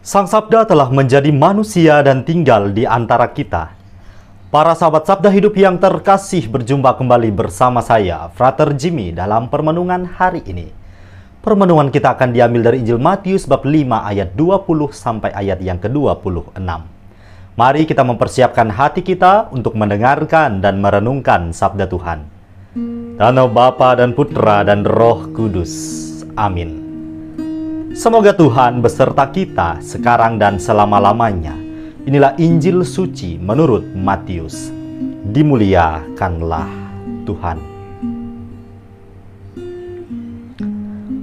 Sang Sabda telah menjadi manusia dan tinggal di antara kita. Para sahabat Sabda Hidup yang terkasih, berjumpa kembali bersama saya, Frater Jimmy, dalam permenungan hari ini. Permenungan kita akan diambil dari Injil Matius bab 5 ayat 20 sampai ayat yang ke-26. Mari kita mempersiapkan hati kita untuk mendengarkan dan merenungkan sabda Tuhan. Dalam nama Bapa dan Putra dan Roh Kudus. Amin. Semoga Tuhan beserta kita sekarang dan selama-lamanya. Inilah Injil suci menurut Matius. Dimuliakanlah Tuhan.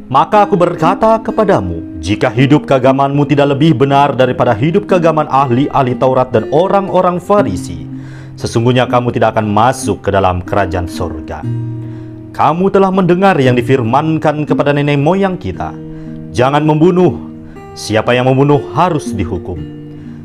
Maka aku berkata kepadamu, jika hidup keagamanmu tidak lebih benar daripada hidup keagaman ahli-ahli Taurat dan orang-orang Farisi, sesungguhnya kamu tidak akan masuk ke dalam kerajaan surga. Kamu telah mendengar yang difirmankan kepada nenek moyang kita, jangan membunuh. Siapa yang membunuh harus dihukum.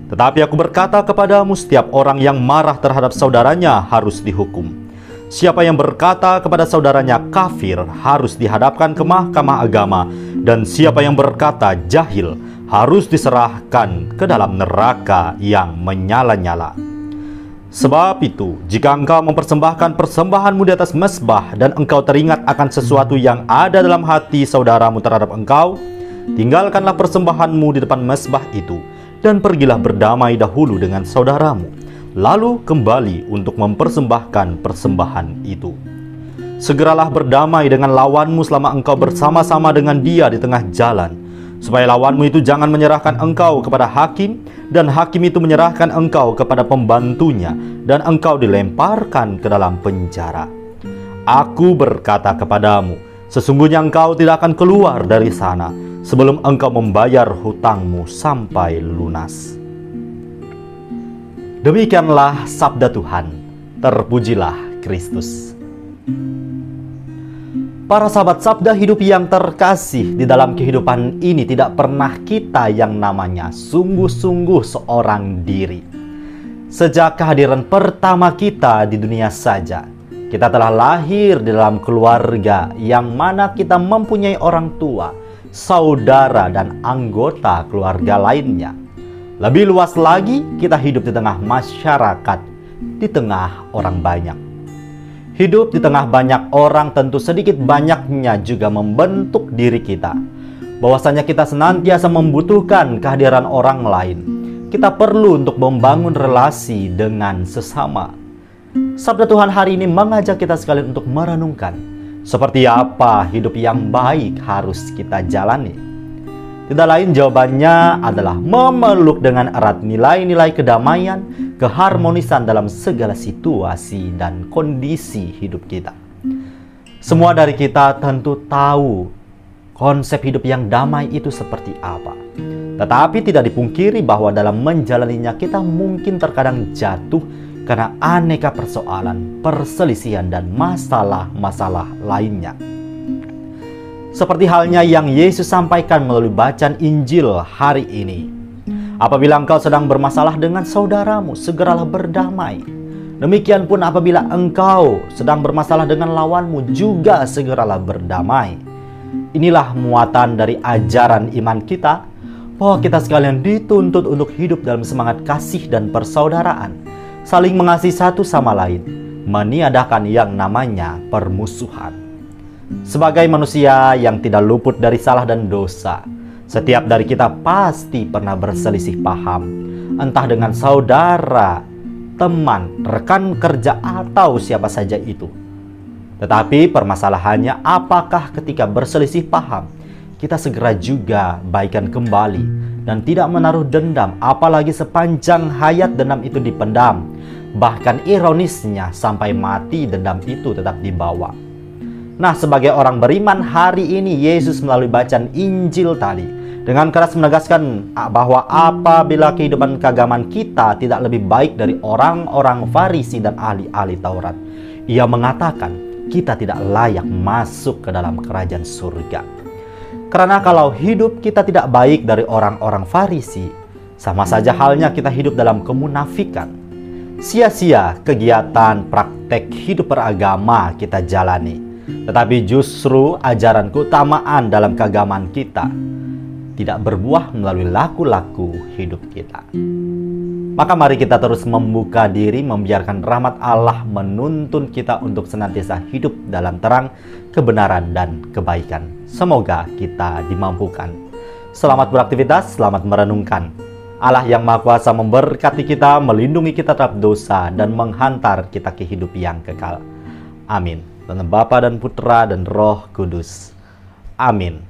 Tetapi aku berkata kepadamu, setiap orang yang marah terhadap saudaranya harus dihukum. Siapa yang berkata kepada saudaranya kafir harus dihadapkan ke mahkamah agama. Dan siapa yang berkata jahil harus diserahkan ke dalam neraka yang menyala-nyala. Sebab itu, jika engkau mempersembahkan persembahanmu di atas mezbah dan engkau teringat akan sesuatu yang ada dalam hati saudaramu terhadap engkau, tinggalkanlah persembahanmu di depan mezbah itu dan pergilah berdamai dahulu dengan saudaramu, lalu kembali untuk mempersembahkan persembahan itu. Segeralah berdamai dengan lawanmu selama engkau bersama-sama dengan dia di tengah jalan, supaya lawanmu itu jangan menyerahkan engkau kepada hakim, dan hakim itu menyerahkan engkau kepada pembantunya, dan engkau dilemparkan ke dalam penjara. Aku berkata kepadamu, sesungguhnya engkau tidak akan keluar dari sana sebelum engkau membayar hutangmu sampai lunas. Demikianlah sabda Tuhan. Terpujilah Kristus. Para sahabat Sabda Hidup yang terkasih, di dalam kehidupan ini tidak pernah kita yang namanya sungguh-sungguh seorang diri. Sejak kehadiran pertama kita di dunia saja, kita telah lahir di dalam keluarga yang mana kita mempunyai orang tua, saudara, dan anggota keluarga lainnya. Lebih luas lagi, kita hidup di tengah masyarakat, di tengah orang banyak. Hidup di tengah banyak orang tentu sedikit banyaknya juga membentuk diri kita. Bahwasanya kita senantiasa membutuhkan kehadiran orang lain. Kita perlu untuk membangun relasi dengan sesama. Sabda Tuhan hari ini mengajak kita sekalian untuk merenungkan seperti apa hidup yang baik harus kita jalani. Tidak lain jawabannya adalah memeluk dengan erat nilai-nilai kedamaian, keharmonisan dalam segala situasi dan kondisi hidup kita. Semua dari kita tentu tahu konsep hidup yang damai itu seperti apa. Tetapi tidak dipungkiri bahwa dalam menjalaninya kita mungkin terkadang jatuh karena aneka persoalan, perselisihan, dan masalah-masalah lainnya. Seperti halnya yang Yesus sampaikan melalui bacaan Injil hari ini. Apabila engkau sedang bermasalah dengan saudaramu, segeralah berdamai. Demikian pun apabila engkau sedang bermasalah dengan lawanmu, juga segeralah berdamai. Inilah muatan dari ajaran iman kita, bahwa kita sekalian dituntut untuk hidup dalam semangat kasih dan persaudaraan, saling mengasihi satu sama lain, meniadakan yang namanya permusuhan. Sebagai manusia yang tidak luput dari salah dan dosa, setiap dari kita pasti pernah berselisih paham, entah dengan saudara, teman, rekan kerja, atau siapa saja itu. Tetapi permasalahannya, apakah ketika berselisih paham, kita segera juga baikan kembali dan tidak menaruh dendam, apalagi sepanjang hayat dendam itu dipendam. Bahkan ironisnya, sampai mati dendam itu tetap dibawa. Nah, sebagai orang beriman hari ini, Yesus melalui bacaan Injil tadi dengan keras menegaskan bahwa apabila kehidupan keagamaan kita tidak lebih baik dari orang-orang Farisi dan ahli-ahli Taurat, Ia mengatakan kita tidak layak masuk ke dalam kerajaan surga. Karena kalau hidup kita tidak baik dari orang-orang Farisi, sama saja halnya kita hidup dalam kemunafikan. Sia-sia kegiatan praktek hidup beragama kita jalani. Tetapi justru ajaran keutamaan dalam keagamaan kita tidak berbuah melalui laku-laku hidup kita. Maka mari kita terus membuka diri, membiarkan rahmat Allah menuntun kita untuk senantiasa hidup dalam terang, kebenaran, dan kebaikan. Semoga kita dimampukan. Selamat beraktivitas, selamat merenungkan. Allah yang Maha Kuasa memberkati kita, melindungi kita terhadap dosa, dan menghantar kita ke hidup yang kekal. Amin. Dalam Bapa dan Putra dan Roh Kudus. Amin.